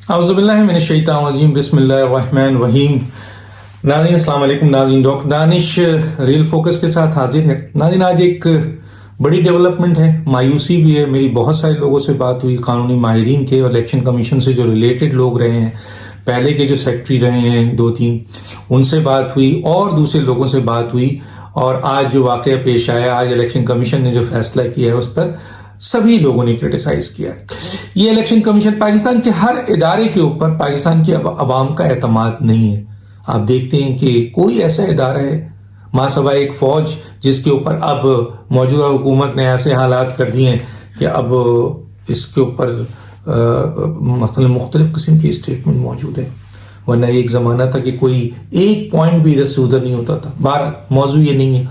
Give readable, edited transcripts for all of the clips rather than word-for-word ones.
اعوذ باللہ من الشیطان الرجیم، بسم اللہ الرحمن الرحیم۔ ناظرین السلام علیکم۔ ناظرین ڈاکٹر دانش ریل فوکس کے ساتھ حاضر ہے۔ ناظرین آج ایک بڑی ڈیولپمنٹ ہے، مایوسی بھی ہے۔ میری بہت سارے لوگوں سے بات ہوئی، قانونی ماہرین کے اور الیکشن کمیشن سے جو ریلیٹڈ لوگ رہے ہیں، پہلے کے جو سیکرٹری رہے ہیں 2-3، ان سے بات ہوئی اور دوسرے لوگوں سے بات ہوئی، اور آج جو واقعہ پیش آیا، آج الیکشن کمیشن نے جو فیصلہ کیا ہے اس پر سبھی لوگوں نے کرٹیسائز کیا۔ یہ الیکشن کمیشن پاکستان کے ہر ادارے کے اوپر پاکستان کے عوام کا اعتماد نہیں ہے۔ آپ دیکھتے ہیں کہ کوئی ایسا ادارہ ہے ماں سوائے ایک فوج جس کے اوپر اب موجودہ حکومت نے ایسے حالات کر دیے ہیں کہ اب اس کے اوپر مثلا مختلف قسم کی اسٹیٹمنٹ موجود ہے، ورنہ ایک زمانہ تھا کہ کوئی ایک پوائنٹ بھی ادھر سے ادھر نہیں ہوتا تھا۔ بہرحال موضوع یہ نہیں ہے،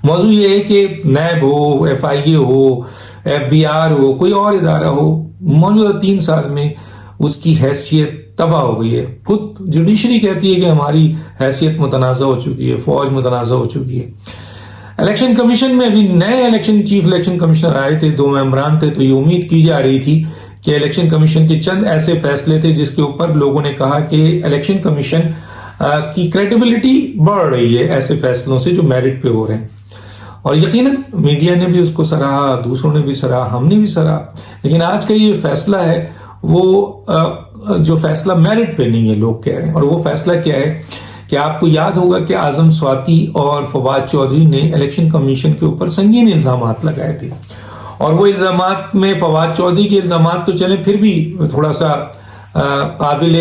موضوع یہ ہے کہ نیب ہو، FIA ہو، FBR ہو، کوئی اور ادارہ ہو، موجودہ 3 سال میں اس کی حیثیت تباہ ہو گئی ہے۔ خود جوڈیشری کہتی ہے کہ ہماری حیثیت متنازع ہو چکی ہے، فوج متنازع ہو چکی ہے۔ الیکشن کمیشن میں ابھی نئے چیف الیکشن کمشنر آئے تھے، 2 ممبران تھے، تو یہ امید کی جا رہی تھی کہ الیکشن کمیشن کے چند ایسے فیصلے تھے جس کے اوپر لوگوں نے کہا کہ الیکشن کمیشن کی کریڈیبلٹی بڑھ رہی ہے ایسے فیصلوں سے جو میرٹ پہ ہو رہے ہیں، اور یقیناً میڈیا نے بھی اس کو سراہا، دوسروں نے بھی سراہا، ہم نے بھی سراہا۔ لیکن آج کا یہ فیصلہ ہے وہ جو فیصلہ میرٹ پہ نہیں ہے، لوگ کہہ رہے ہیں، اور وہ فیصلہ کیا ہے کہ آپ کو یاد ہوگا کہ اعظم سواتی اور فواد چودھری نے الیکشن کمیشن کے اوپر سنگین الزامات لگائے تھے، اور وہ الزامات میں فواد چودھری کے الزامات تو چلیں پھر بھی تھوڑا سا قابل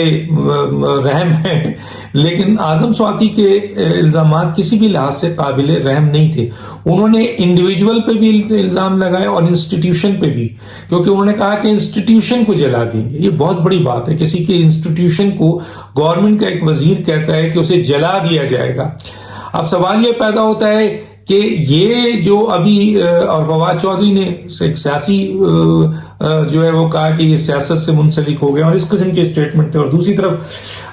رحم ہیں، لیکن اعظم سواتی کے الزامات کسی بھی لحاظ سے قابل رحم نہیں تھے۔ انہوں نے انڈیویجول پہ بھی الزام لگائے اور انسٹیٹیوشن پہ بھی، کیونکہ انہوں نے کہا کہ انسٹیٹیوشن کو جلا دیں گے۔ یہ بہت بڑی بات ہے، کسی کے انسٹیٹیوشن کو گورنمنٹ کا ایک وزیر کہتا ہے کہ اسے جلا دیا جائے گا۔ اب سوال یہ پیدا ہوتا ہے کہ یہ جو ابھی اور فواد چودھری نے ایک سیاسی جو ہے وہ کہا کہ یہ سیاست سے منسلک ہو گیا اور اس قسم کے اسٹیٹمنٹ تھے، اور دوسری طرف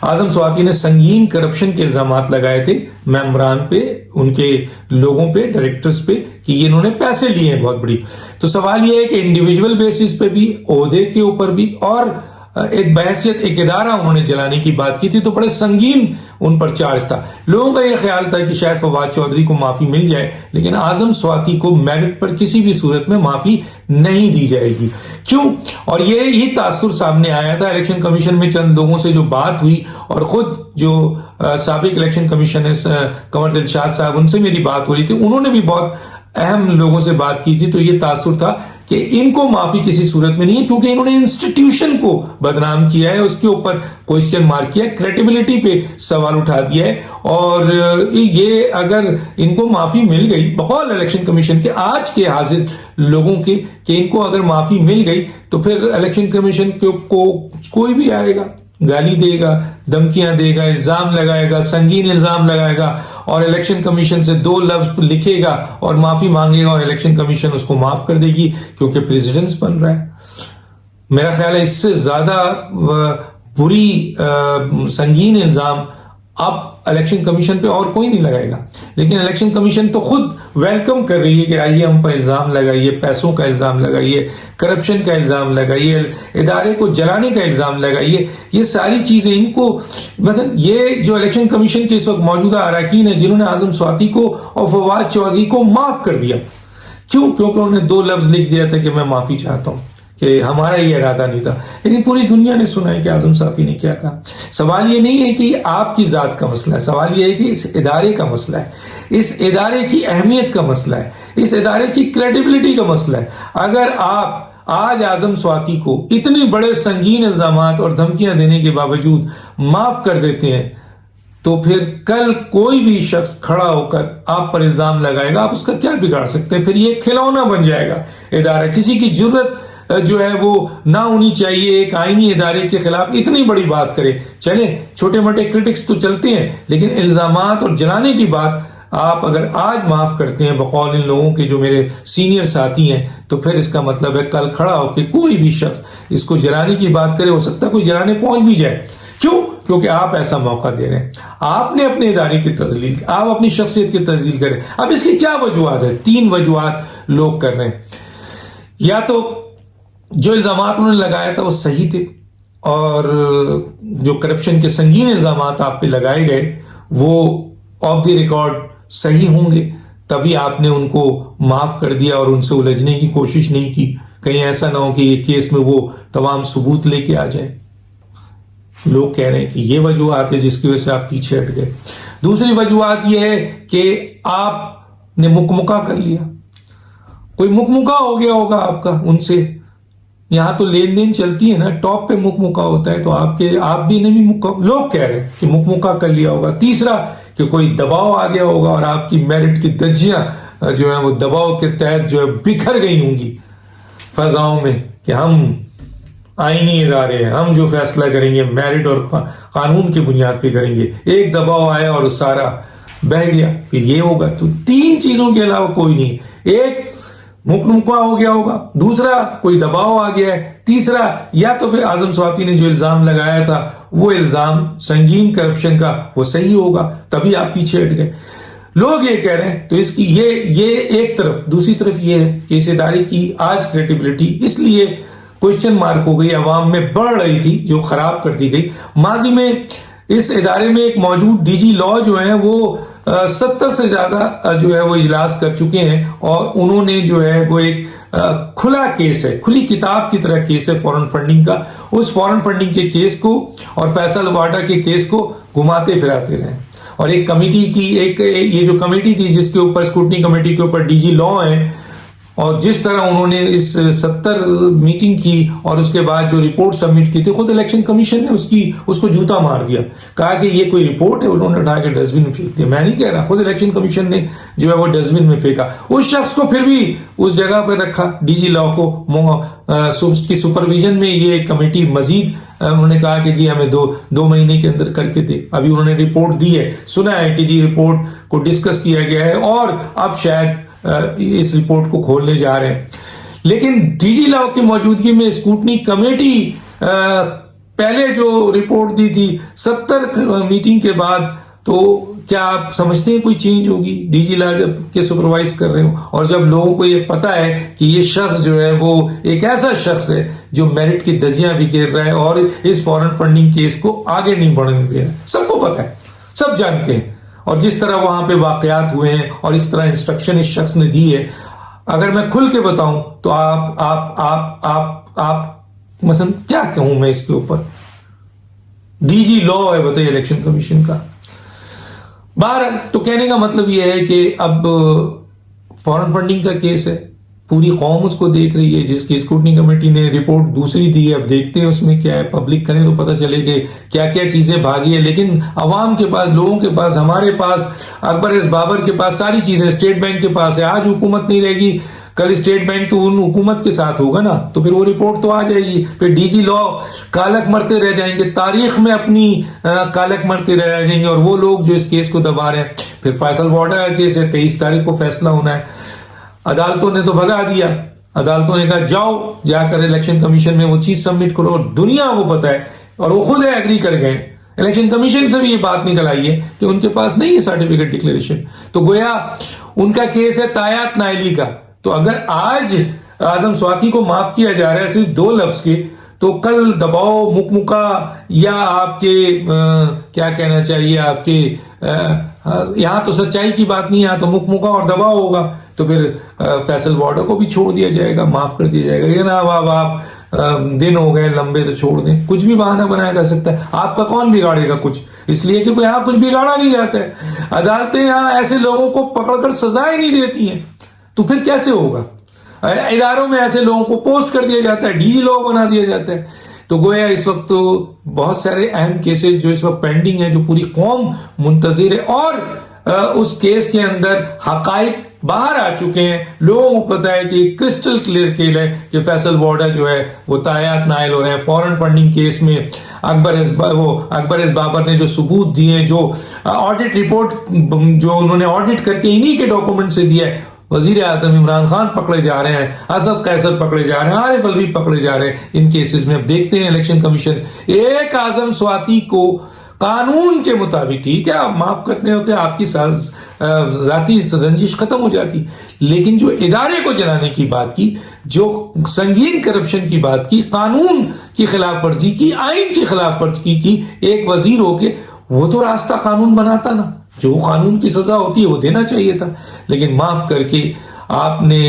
اعظم سواتی نے سنگین کرپشن کے الزامات لگائے تھے ممبران پہ، ان کے لوگوں پہ، ڈائریکٹرز پہ، کہ یہ انہوں نے پیسے لیے ہیں بہت بڑی۔ تو سوال یہ ہے کہ انڈیویجول بیسس پہ بھی، عہدے کے اوپر بھی، اور ایک بحثیت ایک ادارہ انہوں نے جلانے کی بات کی تھی، تو بڑے سنگین ان پر چارج تھا۔ لوگوں کا یہ خیال تھا کہ شاید فواد چودھری کو معافی مل جائے، لیکن اعظم سواتی کو میرٹ پر کسی بھی صورت میں معافی نہیں دی جائے گی۔ کیوں؟ اور یہی تاثر سامنے آیا تھا الیکشن کمیشن میں چند لوگوں سے جو بات ہوئی، اور خود جو سابق الیکشن کمیشنر قمر دلشاد صاحب، ان سے میری بات ہو رہی تھی، انہوں نے بھی بہت اہم لوگوں سے بات کی تھی، تو یہ تاثر تھا کہ ان کو معافی کسی صورت میں نہیں ہے، کیونکہ انہوں نے انسٹیٹیوشن کو بدنام کیا ہے، اس کے اوپر کوئسچن مارک کیا ہے، کریڈیبلٹی پہ سوال اٹھا دیا ہے، اور یہ اگر ان کو معافی مل گئی بقول الیکشن کمیشن کے آج کے حاضر لوگوں کے، کہ ان کو اگر معافی مل گئی تو پھر الیکشن کمیشن کو کوئی بھی آئے گا، گالی دے گا، دھمکیاں دے گا، الزام لگائے گا، سنگین الزام لگائے گا، اور الیکشن کمیشن سے 2 لفظ لکھے گا اور معافی مانگے گا، اور الیکشن کمیشن اس کو معاف کر دے گی کیونکہ پریزیڈنٹس بن رہا ہے۔ میرا خیال ہے اس سے زیادہ بری سنگین الزام اب الیکشن کمیشن پہ اور کوئی نہیں لگائے گا، لیکن الیکشن کمیشن تو خود ویلکم کر رہی ہے کہ آئیے ہم پر الزام لگائیے، پیسوں کا الزام لگائیے، کرپشن کا الزام لگائیے، ادارے کو جلانے کا الزام لگائیے۔ یہ ساری چیزیں ان کو، مثلا یہ جو الیکشن کمیشن کے اس وقت موجودہ اراکین ہیں جنہوں نے اعظم سواتی کو اور فواد چودھری کو معاف کر دیا، کیوں؟ کیونکہ انہوں نے 2 لفظ لکھ دیا تھا کہ میں معافی چاہتا ہوں، کہ ہمارا یہ ارادہ نہیں تھا، لیکن پوری دنیا نے سنا ہے کہ اعظم سواتی نے کیا کہا۔ سوال یہ نہیں ہے کہ آپ کی ذات کا مسئلہ ہے، سوال یہ ہے کہ اس ادارے کا مسئلہ ہے، اس ادارے کی اہمیت کا مسئلہ ہے، اس ادارے کی کریڈیبلٹی کا مسئلہ ہے۔ اگر آپ آج اعظم سواتی کو اتنے بڑے سنگین الزامات اور دھمکیاں دینے کے باوجود معاف کر دیتے ہیں، تو پھر کل کوئی بھی شخص کھڑا ہو کر آپ پر الزام لگائے گا، آپ اس کا کیا بگاڑ سکتے ہیں؟ پھر یہ کھلونا بن جائے گا ادارہ۔ کسی کی جرت جو ہے وہ نہ ہونی چاہیے ایک آئینی ادارے کے خلاف اتنی بڑی بات کرے۔ چلیں چھوٹے موٹے کرٹکس تو چلتے ہیں، لیکن الزامات اور جلانے کی بات آپ اگر آج معاف کرتے ہیں بقول ان لوگوں کے جو میرے سینئر ساتھی ہیں، تو پھر اس کا مطلب ہے کل کھڑا ہو کہ کوئی بھی شخص اس کو جلانے کی بات کرے، ہو سکتا ہے کوئی جلانے پہنچ بھی جائے۔ کیوں؟ کیونکہ آپ ایسا موقع دے رہے ہیں، آپ نے اپنے ادارے کی تذلیل، آپ اپنی شخصیت کی تذلیل کریں۔ اب اس کی کیا وجوہات ہے؟ 3 وجوہات لوگ کر رہے ہیں۔ یا تو جو الزامات انہوں نے لگایا تھا وہ صحیح تھے، اور جو کرپشن کے سنگین الزامات آپ پہ لگائے گئے وہ آف دی ریکارڈ صحیح ہوں گے، تبھی آپ نے ان کو معاف کر دیا اور ان سے الجھنے کی کوشش نہیں کی. کہیں ایسا نہ ہو کہ یہ کیس میں وہ تمام ثبوت لے کے آ جائے. لوگ کہہ رہے ہیں کہ یہ وجوہات ہے جس کی وجہ سے آپ پیچھے ہٹ گئے. دوسری وجوہات یہ ہے کہ آپ نے مکمکا کر لیا. کوئی مکمکا ہو گیا ہوگا آپ کا ان سے. یہاں تو لین دین چلتی ہے نا، ٹاپ پہ مکمکا ہوتا ہے، تو آپ بھی نے بھی لوگ کہہ رہے ہیں کہ مکمکا کر لیا ہوگا. تیسرا کہ کوئی دباؤ آ گیا ہوگا اور آپ کی میرٹ کی دھجیاں جو ہیں وہ دباؤ کے تحت جو ہے بکھر گئی ہوں گی فضاؤں میں کہ ہم آئینی ادارے ہیں، ہم جو فیصلہ کریں گے میرٹ اور قانون کی بنیاد پہ کریں گے. ایک دباؤ آیا اور سارا بہ گیا، پھر یہ ہوگا. تو تین چیزوں کے علاوہ کوئی نہیں. ایک مکمکا ہو گیا ہوگا، دوسرا کوئی دباؤ آ گیا ہے، تیسرا یا تو پھر اعظم سواتی نے جو الزام لگایا تھا وہ الزام سنگین کرپشن کا وہ صحیح ہوگا، تبھی آپ پیچھے ہٹ گئے. لوگ یہ کہہ رہے ہیں. تو اس کی یہ ایک طرف. دوسری طرف یہ ہے کہ اس ادارے کی آج کریڈیبلٹی اس لیے کوشچن مارک ہو گئی، عوام میں بڑھ رہی تھی جو خراب کر دی گئی. ماضی میں اس ادارے میں ایک موجود ڈی جی لا جو ہیں وہ 70 سے زیادہ جو ہے وہ اجلاس کر چکے ہیں، اور انہوں نے جو ہے وہ ایک کھلا کیس ہے، کھلی کتاب کی طرح کیس ہے فورن فنڈنگ کا. اس فورن فنڈنگ کے کیس کو اور فیصل واڈا کے کیس کو گھماتے پھراتے رہے. اور ایک کمیٹی کی یہ جو کمیٹی تھی جس کے اوپر اسکروٹنی کمیٹی کے اوپر ڈی جی لا ہے، اور جس طرح انہوں نے اس 70 میٹنگ کی اور اس کے بعد جو رپورٹ سبمٹ کی تھی، خود الیکشن کمیشن نے اس کو جوتا مار دیا، کہا کہ یہ کوئی رپورٹ ہے. انہوں نے اٹھا کے ڈسٹ بن میں پھینک دیا. میں نہیں کہہ رہا، خود الیکشن کمیشن نے جو ہے وہ ڈسٹ بن میں پھینکا. اس شخص کو پھر بھی اس جگہ پہ رکھا، ڈی جی لا کو کی سپرویژن میں. یہ کمیٹی مزید انہوں نے کہا کہ جی ہمیں دو مہینے کے اندر کر کے دے. ابھی انہوں نے رپورٹ دی ہے، سنا ہے کہ جی رپورٹ کو ڈسکس کیا گیا ہے اور اب شاید اس رپورٹ کو کھولنے جا رہے ہیں. لیکن ڈی جی لا کی موجودگی میں اسکروٹنی کمیٹی پہلے جو رپورٹ دی تھی 70 میٹنگ کے بعد، تو کیا آپ سمجھتے ہیں کوئی چینج ہوگی ڈی جی لا جب کہ سپروائز کر رہے ہوں؟ اور جب لوگوں کو یہ پتا ہے کہ یہ شخص جو ہے وہ ایک ایسا شخص ہے جو میرٹ کی دھجیاں بھی گھیر رہا ہے اور اس فورن فنڈنگ کیس کو آگے نہیں بڑھنے دے رہا، سب کو پتا ہے، سب جانتے ہیں. اور جس طرح وہاں پہ واقعات ہوئے ہیں اور اس طرح انسٹرکشن اس شخص نے دی ہے، اگر میں کھل کے بتاؤں تو آپ مثلا کیا کہوں میں اس کے اوپر. ڈی جی لا ہے بتائیے الیکشن کمیشن کا. بہرحال تو کہنے کا مطلب یہ ہے کہ اب فورن فنڈنگ کا کیس ہے، پوری قوم اس کو دیکھ رہی ہے، جس کی اسکروٹنی کمیٹی نے رپورٹ دوسری دی ہے. اب دیکھتے ہیں اس میں کیا ہے، پبلک کریں تو پتہ چلے کہ کیا کیا چیزیں بھاگی ہے. لیکن عوام کے پاس، لوگوں کے پاس، ہمارے پاس، اکبر ایس بابر کے پاس ساری چیزیں، اسٹیٹ بینک کے پاس ہے. آج حکومت نہیں رہے گی، کل اسٹیٹ بینک تو ان حکومت کے ساتھ ہوگا نا، تو پھر وہ رپورٹ تو آ جائے گی. پھر ڈی جی لا کالک مرتے رہ جائیں گے، تاریخ میں اپنی کالک مرتے رہ جائیں گے. اور وہ لوگ جو اس کیس کو دبا رہے ہیں، پھر فیصل واڈا کا کیس ہے، 23 تاریخ کو فیصلہ ہونا ہے. عدالتوں نے تو بھگا دیا، عدالتوں نے کہا جاؤ جا کر الیکشن کمیشن میں وہ چیز سبمٹ کرو. اور دنیا کو پتا ہے اور وہ خود ایگری کر گئے. الیکشن کمیشن سے بھی یہ بات نکل آئی ہے کہ ان کے پاس نہیں ہے سرٹیفکیٹ ڈکلیریشن. تو گویا ان کا کیس ہے تایات نائلی کا. تو اگر آج اعظم سواتی کو معاف کیا جا رہا ہے صرف 2 لفظ کے، تو کل دباؤ، مکمکا یا آپ کے کیا کہنا چاہیے، آپ کے یہاں تو سچائی کی بات نہیں ہے، یہاں تو مکمکا اور دباؤ ہوگا. تو پھر فیصل واڈا کو بھی چھوڑ دیا جائے گا، معاف کر دیا جائے گا. لیکن اب آپ دن ہو گئے لمبے تو چھوڑ دیں. کچھ بھی بہانہ بنایا جا سکتا ہے. آپ کا کون بگاڑے گا کچھ؟ اس لیے کہ کوئی یہاں کچھ بگاڑا نہیں جاتا ہے. عدالتیں یہاں ایسے لوگوں کو پکڑ کر سزائیں نہیں دیتی ہیں. تو پھر کیسے ہوگا؟ اداروں میں ایسے لوگوں کو پوسٹ کر دیا جاتا ہے، ڈی جی لا بنا دیا جاتا ہے. تو گویا اس وقت تو بہت سارے اہم کیسز جو اس وقت پینڈنگ ہیں، جو پوری قوم منتظر ہے، اور اس کیس کے اندر حقائق باہر آ چکے ہیں. لوگوں کو پتا ہے کہ کرسٹل کلیئر کیل ہے کہ فیصل واڈا جو ہے وہ تایات نائل ہو رہے ہیں. فورن فنڈنگ کیس میں اکبر ایس بابر نے جو ثبوت دیے ہیں، جو آڈٹ رپورٹ جو انہوں نے آڈٹ کر کے انہی کے ڈاکومنٹ سے دیا ہے. وزیر اعظم عمران خان پکڑے جا رہے ہیں، اسد قیصر پکڑے جا رہے ہیں، عارف الوی پکڑے جا رہے ہیں ان کیسز میں. اب دیکھتے ہیں الیکشن کمیشن ایک اعظم سواتی کو قانون کے مطابق ٹھیک ہے آپ معاف کرتے ہوتے آپ کی ذاتی رنجش ختم ہو جاتی، لیکن جو ادارے کو جلانے کی بات کی، جو سنگین کرپشن کی بات کی، قانون کی خلاف ورزی کی، آئین کی خلاف ورزی کی ایک وزیر ہو کے، وہ تو راستہ قانون بناتا نا، جو قانون کی سزا ہوتی ہے وہ دینا چاہیے تھا، لیکن معاف کر کے آپ نے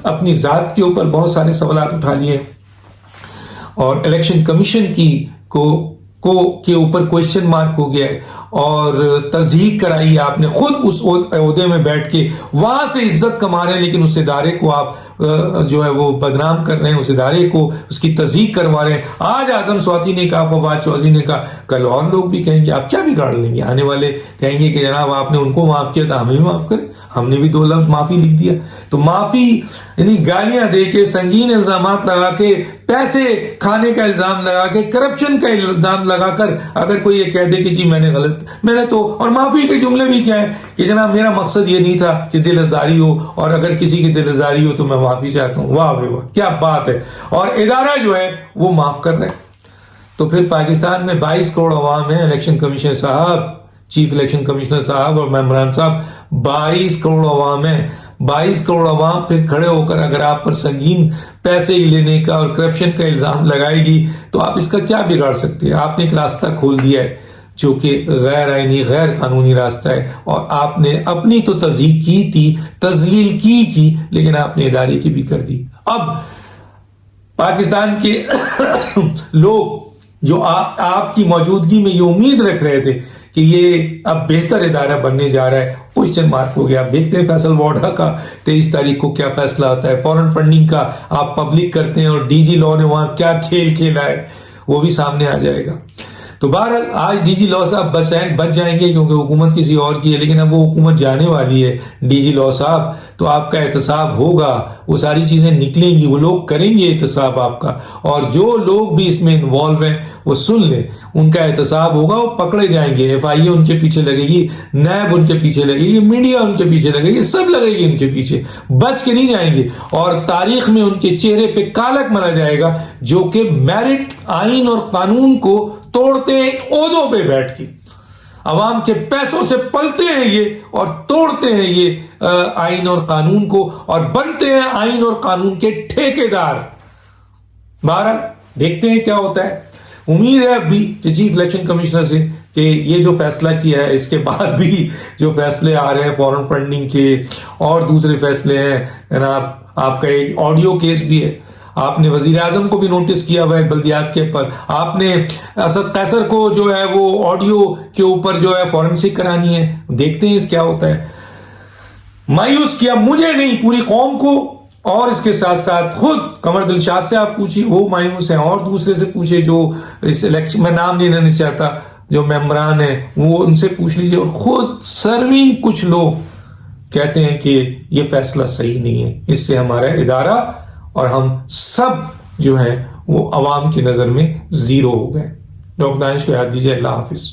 اپنی ذات کے اوپر بہت سارے سوالات اٹھا لیے اور الیکشن کمیشن کے اوپر کوشچن مارک ہو گیا ہے اور تصدیق کرائی آپ نے خود اس عہدے میں بیٹھ کے، وہاں سے عزت کما رہے ہیں، لیکن اس ادارے کو آپ جو ہے وہ بدنام کر رہے ہیں، اس ادارے کو اس کی تصدیق کروا رہے ہیں۔ آج اعظم سواتی نے کہا، فواد چودھری نے کہا، کل اور لوگ بھی کہیں گے، آپ کیا بگاڑ لیں گے؟ آنے والے کہیں گے کہ جناب آپ نے ان کو معاف کیا تھا، ہمیں بھی معاف کریں، ہم نے بھی 2 لفظ معافی لکھ دیا۔ تو معافی یعنی گالیاں دے کے، سنگین الزامات لگا کے، پیسے کھانے کا الزام لگا کے، کرپشن کا الزام لگا کر اگر کوئی یہ کہہ دے کہ جی میں نے تو، اور معافی کے جملے بھی کیا ہے کہ جناب میرا مقصد یہ نہیں تھا کہ دل ازاری ہو، اور اگر کسی کی دل ازاری ہو تو میں معافی چاہتا ہوں۔ واہ بھائی واہ، کیا بات ہے! اور ادارہ جو ہے وہ معاف کر رہے۔ تو پھر پاکستان میں 22 کروڑ عوام ہیں، الیکشن کمیشنر صاحب، چیف الیکشن کمشنر صاحب اور ممبران صاحب، 22 کروڑ عوام ہیں، 22 کروڑ عوام پھر کھڑے ہو کر اگر آپ پر سنگین پیسے لینے کا اور کرپشن کا الزام لگائے گی تو آپ اس کا کیا بگاڑ سکتے ہیں؟ آپ نے ایک راستہ کھول دیا ہے جو کہ غیر آئینی، غیر قانونی راستہ ہے، اور آپ نے اپنی تو تصدیق کی تھی، تذلیل کی، لیکن آپ نے ادارے کی بھی کر دی۔ اب پاکستان کے لوگ جو آپ کی موجودگی میں یہ امید رکھ رہے تھے کہ یہ اب بہتر ادارہ بننے جا رہا ہے، کوشچن مارک ہو گیا۔ آپ دیکھتے ہیں فیصل واڈا کا 23 تاریخ کو کیا فیصلہ آتا ہے، فورن فنڈنگ کا آپ پبلک کرتے ہیں اور ڈی جی لاء نے وہاں کیا کھیل کھیلا ہے وہ بھی سامنے آ جائے گا۔ تو بہرحال آج ڈی جی لاء صاحب بچ جائیں گے کیونکہ حکومت کسی اور کی ہے، لیکن اب وہ حکومت جانے والی ہے ڈی جی لاء صاحب، تو آپ کا احتساب ہوگا، وہ ساری چیزیں نکلیں گی، وہ لوگ کریں گے احتساب آپ کا، اور جو لوگ بھی اس میں انوالو ہیں وہ سن لیں، ان کا احتساب ہوگا، وہ پکڑے جائیں گے، ایف آئی اے ان کے پیچھے لگے گی، نیب ان کے پیچھے لگے گی، میڈیا ان کے پیچھے لگے گی، سب لگے گی ان کے پیچھے، بچ کے نہیں جائیں گے، اور تاریخ میں ان کے چہرے پہ کالک ملا جائے گا، جو کہ میرٹ، آئین اور قانون کو توڑتے ہیں عہدوں پہ بیٹھ کے، عوام کے پیسوں سے پلتے ہیں یہ اور توڑتے ہیں یہ آئین اور قانون کو، اور بنتے ہیں آئین اور قانون کے ٹھیکیدار۔ بہرحال دیکھتے ہیں کیا ہوتا ہے۔ امید ہے اب بھی کہ چیف الیکشن کمشنر سے کہ یہ جو فیصلہ کیا ہے اس کے بعد بھی جو فیصلے آ رہے ہیں فورن فنڈنگ کے اور دوسرے فیصلے ہیں، جناب آپ کا ایک آڈیو کیس بھی ہے، آپ نے وزیر اعظم کو بھی نوٹس کیا ہوا ہے بلدیات کے پر، آپ نے اسد قیصر کو جو ہے وہ آڈیو کے اوپر جو ہے فورنسک کرانی ہے، دیکھتے ہیں اس کیا ہوتا ہے۔ مایوس کیا مجھے نہیں، پوری قوم کو، اور اس کے ساتھ ساتھ خود قمر دلشاد سے آپ پوچھیے، وہ مایوس ہیں، اور دوسرے سے پوچھے جو اس الیکشن میں نام لینا نہیں چاہتا، جو ممبران ہیں وہ ان سے پوچھ لیجئے، اور خود سرونگ کچھ لوگ کہتے ہیں کہ یہ فیصلہ صحیح نہیں ہے، اس سے ہمارا ادارہ اور ہم سب جو ہیں وہ عوام کی نظر میں زیرو ہو گئے۔ ڈاکٹر دانش کو یاد دیجیے۔ اللہ حافظ۔